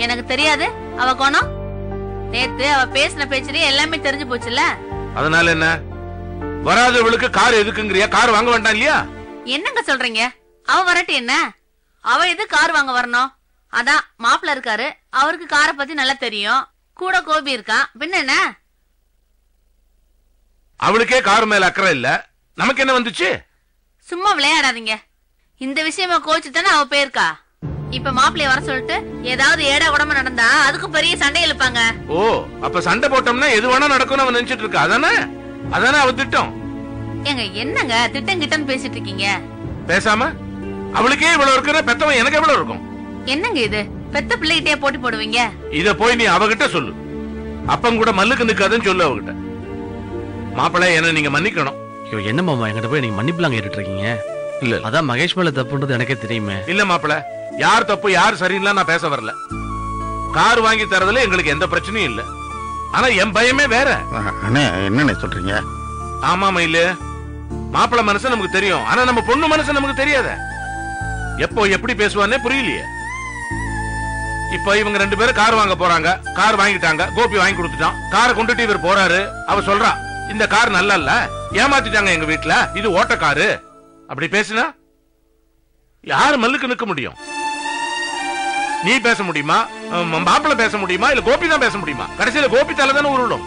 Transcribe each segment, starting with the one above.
எனக்கு தெரியாது அவ கோணம். நேத்து அவ பேசின பேச்சிலே எல்லாமே தெரிஞ்சு போச்சுல. அதனால என்ன? வராதவளுக்கு கார் எதுக்குங்கறியா? கார் வாங்க வேண்டாம் இல்லையா? என்னங்க சொல்றீங்க? அவ வரட்டு என்ன? அவ எது கார் வாங்க வரணும்? அதான் மாப்பிள்ள இருக்காரு, அவருக்கு காரை பத்தி நல்லா தெரியும். கூட கோபி இருக்கான், பின்ன என்ன? அவளுக்கே கார் மேல அக்கறை இல்ல, நமக்கு என்ன வந்துச்சு? சும்மா விளையாடாதீங்க. இந்த விஷயமா கோச்சு தானே அவ போயிருக்கா. இப்ப மாப்பிள்ளைய வர சொல்லிட்டு ஏதாவது ஏடா உடம்பு நடந்தா அதுக்கு பெரிய சண்டை இழுப்பாங்க. ஓ, அப்ப சண்டை போட்டோம்னா எது வேணா நடக்கும்னு அவன் நினைச்சிட்டு இருக்கா. அதானே அவ திட்டம். ஏங்க என்னங்க திட்டம் கிட்டன்னு பேசிட்டு இருக்கீங்க? பேசாம அவளுக்கே இவ்வளவு இருக்கிற பெத்தவன் எனக்கு எவ்வளவு இருக்கும்? என்னங்க இது? பெத்த பிள்ளைகிட்டே போட்டி போடுவீங்க? இத போய் நீ அவகிட்ட சொல்லு. அப்பன் கூட மல்லுக்கு நிக்காதுன்னு சொல்லு அவகிட்ட. மாப்பிள்ளை என்ன நீங்க மன்னிக்கணும். ஐயோ என்ன மாமா என்கிட்ட போய் நீங்க மன்னிப்புலாம் கேட்டுட்டு இருக்கீங்க? இல்ல அதான் மகேஷ் மேல தப்புன்றது எனக்கே தெரியுமே. இல்ல மாப்பிள்ளை, யார் தப்பு யார் சரின்னு நான் பேச வரல. கார் வாங்கி தரதுல எங்களுக்கு எந்த பிரச்சனையும் இல்ல. ஆனா என் பயமே வேற. என்ன சொல்றீங்க? ஆமா மயிலு, மாப்பிள்ளை மனசு நமக்கு தெரியும், ஆனா நம்ம பொண்ணு மனசு நமக்கு தெரியாத. எப்போ எப்படி பேசுவானே புரியலையே. இப்ப இவங்க 2 பேரும் கார் வாங்க போறாங்க. கார் வாங்கிட்டாங்க, கோபி வாங்கி கொடுத்துட்டான். காரை கொண்டுட்டு இவர் போறாரு. அவ சொல்றா இந்த கார் நல்லா இல்ல, ஏமாத்திட்டாங்க எங்க வீட்டுல, இது ஓட்ட காரு. அப்படி பேசினா யாரு மல்லுக்கு நிக்க முடியும்? நீ பேச முடியுமா? மாப்பிள்ளை பேச முடியுமா? இல்ல கோபி தான் பேச முடியுமா? கடைசியில கோபி தலை தானே உருளும்.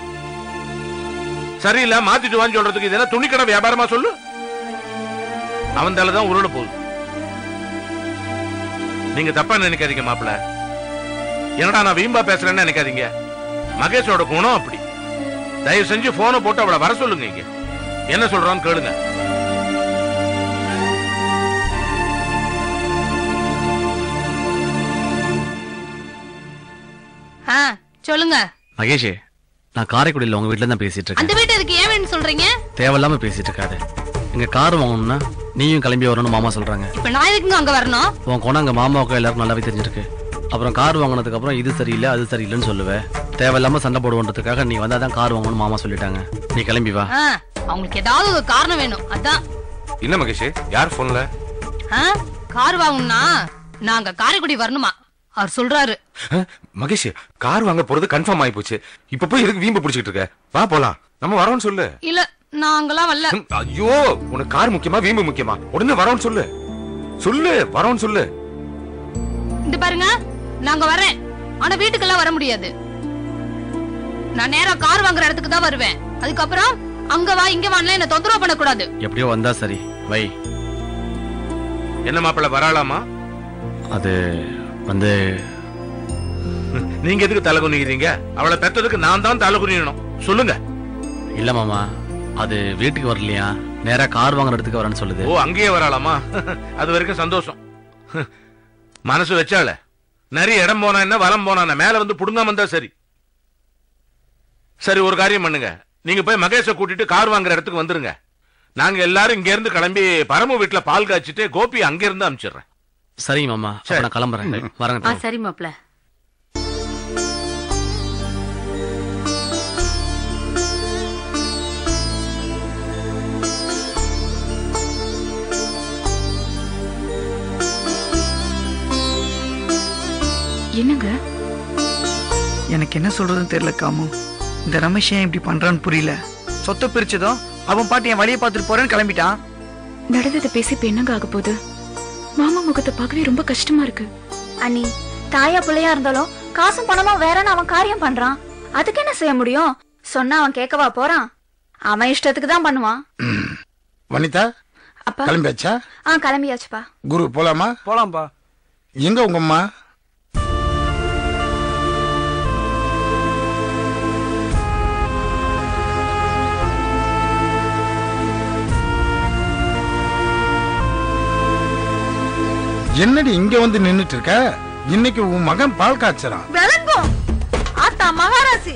சரியில்ல மாத்திட்டு வான்னு சொல்றதுக்கு இதெல்லாம் துணிக்கடை வியாபாரமா சொல்லு. அவன் தலை தான் உருள போகுது. நீங்க தப்பா நினைக்காதீங்க மாப்பிள்ள. என்னடா நான் வீம்பா பேசுறேன்னு நினைக்காதீங்க. மகேஷோட குணம் அப்படி. தயவு செஞ்சு போனை போட்டு அவளை வர சொல்லுங்க. இங்க என்ன சொல்றான்னு கேளுங்க. சொல்லுங்க. மகேஷ், நான் காரைக்குடியில உங்க வீட்டுல தான் பேசிட்டு இருக்கேன். அந்த வீட்டு அதுக்கு ஏன் வேணும் சொல்றீங்க? தேவையில்லாம பேசிட்டு இருக்காது. எங்க கார் வாங்கணும்னா நீயும் கிளம்பி வரணும்னு மாமா சொல்றாங்க. இப்ப நான் எதுக்குங்க அங்க வரணும்? உன் குணம் அங்க மாமாவுக்கு எல்லாருக்கும் நல்லாவே தெரிஞ்சிருக்கு. அப்புறம் கார் வாங்கினதுக்கு அப்புறம் இது சரியில்லை அது சரியில்லைன்னு சொல்லுவேன். தேவையில்லாம சண்டை போடுவன்றதுக்காக நீ வந்தாதான் கார் வாங்கணும்னு மாமா சொல்லிட்டாங்க. நீ கிளம்பி வா. அவங்களுக்கு ஏதாவது ஒரு காரணம் வேணும். அதான். என்ன மகேஷ், யார் போன்ல? கார் வாங்கணும்னா நாங்க காரைக்குடி வரணுமா? அவர் சொல்றாரு. மகேஷ், கார் வாங்க போறது கன்ஃபார்ம் ஆயி போச்சு. இப்ப போய் எதுக்கு வீம்பு பிடிச்சிட்டு இருக்க? வா போலாம். நம்ம வரோம்னு சொல்லு. இல்ல நாங்களாம் வரல. ஐயோ, உனக்கு கார் முக்கியமா வீம்பு முக்கியமா? உடனே வரோம்னு சொல்லு. சொல்லு வரோம்னு சொல்லு. இந்த பாருங்க, நாங்க வரேன். ஆனா வீட்டுக்கெல்லாம் வர முடியாது. நான் நேரா கார் வாங்குற இடத்துக்கு தான் வருவேன். அதுக்கப்புறம் அங்க வா இங்க வான்னு என்ன தொந்தரவு பண்ண கூடாது. எப்படியோ வந்தா சரி வை. என்ன மாப்பிள்ள வராலாமா? அது வந்து நீங்க எதுக்கு தலை குனிக்கிறீங்க? அவளை பெற்றதுக்கு நான் தான் தலை குனியணும். சொல்லுங்க. இல்ல மாமா, அது வீட்டுக்கு வரலையா, நேரா கார் வாங்குற இடத்துக்கு வரேன்னு சொல்லுது. ஓ, அங்கேயே வராலாமா? அது வரைக்கும் சந்தோஷம். மனசு வச்சால நிறைய இடம் போனா என்ன, வலம் போனா என்ன, மேல வந்து புடுங்காம இருந்தா சரி. சரி, ஒரு காரியம் பண்ணுங்க. நீங்க போய் மகேஷை கூட்டிட்டு கார் வாங்குற இடத்துக்கு வந்துருங்க. நாங்க எல்லாரும் இங்க இருந்து கிளம்பி பரமு வீட்டுல பால் காய்ச்சிட்டு கோபி அங்க இருந்து அனுப்பிச்சிடுறேன். சரிங்க மாமா, நான் கிளம்புறேன். வரங்க. சரி மாப்ள. என்னங்க? எனக்கு என்ன சொல்றதுன்னு தெரியல காமு. இந்த ரமேஷ் ஏன் இப்படி பண்றான்னு புரியல. சொத்தை பிரிச்சதும் அவன் பாட்டு என் வழியை பார்த்துட்டு போறேன்னு கிளம்பிட்டான். நடந்ததை பேசி இப்ப என்னங்க ஆக போகுது? மாமா முகத்தை பார்க்கவே ரொம்ப கஷ்டமா இருக்கு. அண்ணி, தாயா பிள்ளையா இருந்தாலும் காசும் பணமா வேறன்னு அவன் காரியம் பண்றான். அதுக்கு என்ன செய்ய முடியும்? சொன்னா அவன் கேட்கவா போறான்? அவன் இஷ்டத்துக்கு தான் பண்ணுவான். வனிதா, அப்பா கிளம்பியாச்சா? கிளம்பியாச்சுப்பா. குரு போலாமா? போலாம்பா. எங்க உங்க அம்மா? என்னடி இங்க வந்து நின்னுட்டு இருக்க? இன்னைக்கு உன் மகன் பால் காய்ச்சறான். விளங்கும் ஆத்தா மகாராசி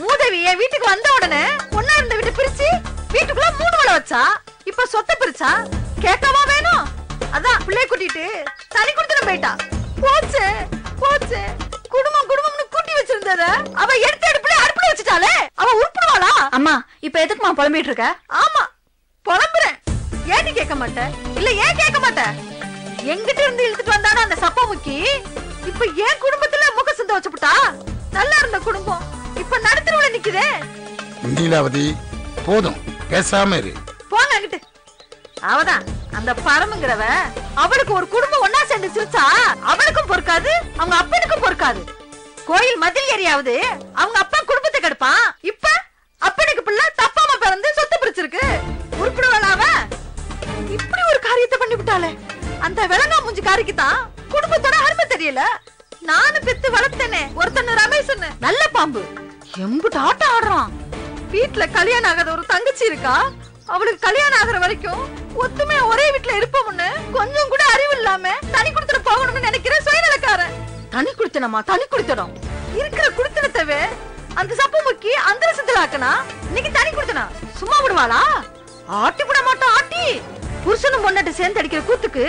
மூதேவி என் வீட்டுக்கு வந்த உடனே பொண்ணா இருந்த வீட்டை பிரிச்சு வீட்டுக்குள்ள 3 வளை வச்சா. இப்ப சொத்தை பிரிச்சா கேட்கவா வேணும்? அதான் பிள்ளைய கூட்டிட்டு தனி கொடுத்துட்டு போயிட்டா. போச்சு போச்சு. குடும்பம்னு கூட்டி வச்சிருந்தத அவ எடுத்து அடுப்புல வச்சுட்டாலே. அவ உருப்பிடுவாளா? அம்மா, இப்ப எதுக்குமா புலம்பிட்டு இருக்க? ஆமா புலம்புறேன். ஏன்னு கேட்க மாட்டேன். இல்ல ஏன் கேட்க மாட்டேன்? எங்கிட்ட இருந்து இழுத்துட்டு வந்தானோ அந்த சப்ப முக்கி இப்ப ஏன் குடும்பத்துல முக குத்த வச்சுட்டா நல்லா இருந்த குடும்பம் இப்ப நடுத்தருவுல நிக்குதே. நீலாவதி போதும், பேசாம இரு. போங்க அங்கிட்டு. அவதான் அந்த பரமுங்கிறவ அவளுக்கு ஒரு குடும்பம் ஒன்னா சேர்ந்து சிரிச்சா அவளுக்கும் பொறுக்காது, அவங்க அப்பனுக்கும் பொறுக்காது. கோயில் மதில் ஏரியாவது அவங்க அப்பா குடும்பத்தை கெடுப்பான். இப்ப அப்பனுக்கு பிள்ளை தப்பாம பிறந்து சொத்து பிரிச்சிருக்கு. உருப்பிடுவாளாவ இப்படி ஒரு காரியத்தை பண்ணி விட்டாளே. அந்த விலங்கா மூஞ்சி காரிக்கு தான் குடும்பத்தோட அருமை தெரியல. நானும் பெத்து வளர்த்தேனே ஒருத்தன் ரமேஷன், நல்ல பாம்பு, எம்புட்டு ஆட்டம் ஆடுறான். வீட்டுல கல்யாணம் ஆகாத ஒரு தங்கச்சி இருக்கா. அவளுக்கு கல்யாணம் ஆகுற வரைக்கும் ஒத்துமையா ஒரே வீட்டுல இருப்போம்னு கொஞ்சம் கூட அறிவு இல்லாம தனி குடுத்தன போகணும்னு நினைக்கிற சுயநலக்காரன். தனி குடுத்தனமா? தனி குடுத்தனம் இருக்கிற குடுத்தனத்தவே அந்த சப்பு முக்கி அந்த சித்தலாக்கனா இன்னைக்கு தனி குடுத்தனா சும்மா விடுவாளா? ஆட்டி விட மாட்டோம். ஆட்டி புருஷனும் பொண்ணாட்டு சேர்ந்து அடிக்கிற கூத்துக்கு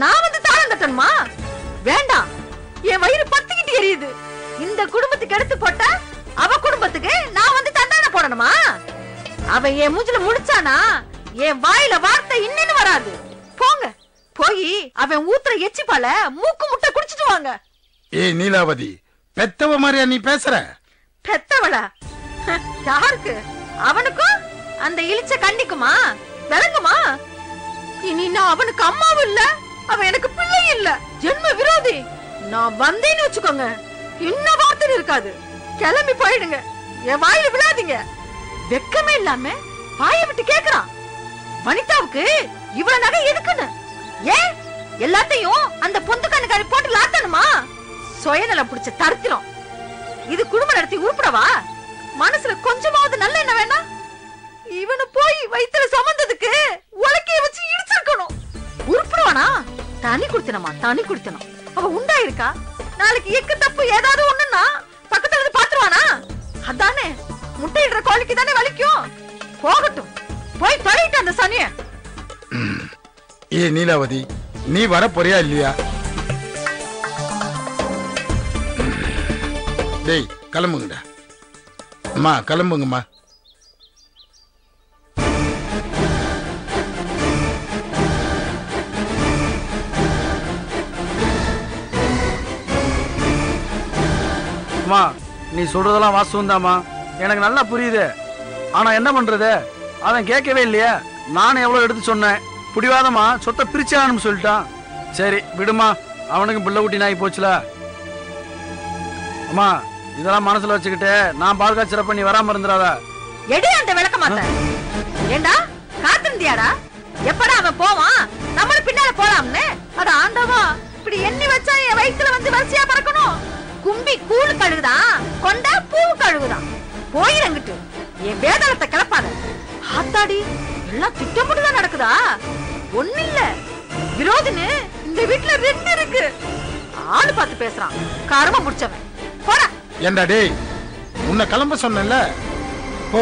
நான் வந்து தாளம் தட்டணுமா? வேண்டாம், என் வயிறு பத்திக்கிட்டு எரியுது. இந்த குடும்பத்துக்கு எடுத்து போட்ட அவ குடும்பத்துக்கு நான் வந்து தண்டனை போடணுமா? அவன் என் மூஞ்சில முடிச்சானா என் வாயில வார்த்தை இன்னும் வராது. போங்க போய் அவன் ஊத்துற எச்சிப்பால மூக்கு முட்டை குடிச்சிட்டு வாங்க. ஏய் நீலாவதி, பெத்தவ மாதிரியா நீ பேசுற? பெத்தவளா? யாருக்கு? அவனுக்கும் அந்த இழிச்ச கண்ணிக்குமா விளங்குமா? இனி நான் அவனுக்கு அம்மாவும் இல்ல, அவன் எனக்கு பிள்ளை இல்ல. ஜென்ம விரோதி. நான் வந்தேன்னு வச்சுக்கோங்க இன்னும் வார்த்தை இருக்காது. கிளம்பி போயிடுங்க, என் வாயில விழாதீங்க. வெக்கமே இல்லாம வாயை விட்டு கேக்குறான். வனிதாவுக்கு இவ்வளவு நகை எதுக்குன்னு? ஏன் எல்லாத்தையும் அந்த பொந்து கண்ணுக்காரி போட்டு லாத்தணுமா? சுயநலம் பிடிச்ச தரித்திரம். இது குடும்பம் நடத்தி உருப்படவா? மனசுல கொஞ்சமாவது நல்ல என்ன வேணா? இவனு போய் வயித்துல சுமந்ததுக்கு உலக்கைய வச்சு இடிச்சிருக்கணும். உருப்படவானா? தனி குடுத்தனமா? தனி குடுத்தனம். அவ உண்டா இருக்கா? நாளைக்கு எக்கு தப்பு ஏதாவது ஒண்ணுன்னா பக்கத்துல இருந்து பாத்துருவானா? அதானே முட்டையிடுற கோழிக்கு தானே வலிக்கும். போகட்டும், போய் தொலைட்டு அந்த சனிய. ஏ நீலாவதி, நீ வர போறியா இல்லையா? டேய் கிளம்புங்கடா. அம்மா கிளம்புங்கம்மா. அம்மா நீ சொல்றதெல்லாம் வாஸ்தவம் தாம்மா, எனக்கு நல்லா புரியுது. ஆனா என்ன பண்றது, அவன் கேட்கவே இல்லையே. நானும் எவ்வளவு எடுத்து சொன்னேன், புடிவாதமா சொத்தை பிரிச்சான்னு சொல்லிட்டான். சரி விடுமா, அவனுக்கு பிள்ளை குட்டி நாய் போச்சுல. அம்மா இதெல்லாம் மனசுல வச்சுக்கிட்டு நான் பால் காய்ச்சறப்ப நீ வராம இருந்துடாத. எடி அந்த விளக்க மாத்த. ஏண்டா காத்திருந்தியாடா? எப்படா அவன் போவான்? நம்மளும் பின்னால போலாம்னு. அட ஆண்டவா, இப்படி எண்ணி வச்சா என் வயித்துல வந்து வரிசையா பறக்கணும். கும்பி கூழு கழுகுதான், கொண்ட பூ கழுகுதான். போயிரங்கிட்டு என் வேதாளத்தை கிளப்பாத. ஆத்தாடி, எல்லாம் திட்டமிட்டுதான் நடக்குதா? ஒண்ணு இல்ல, விரோதின்னு இந்த வீட்டுல 2 இருக்கு. ஆளு பார்த்து பேசுறான், கரும முடிச்சவன். போடா. ஏண்டா டேய், உன்னை கிளம்ப சொன்னல. போ.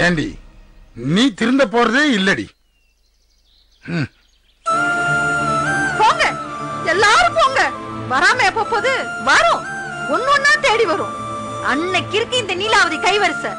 ஏண்டி நீ திருந்த போறதே இல்லடி. போங்க எல்லாரும் போங்க. வராம எப்ப போது வரும், ஒன்னொன்னா தேடி வரும். அன்னைக்கு இருக்கு இந்த நீலாவதி கைவரிசை.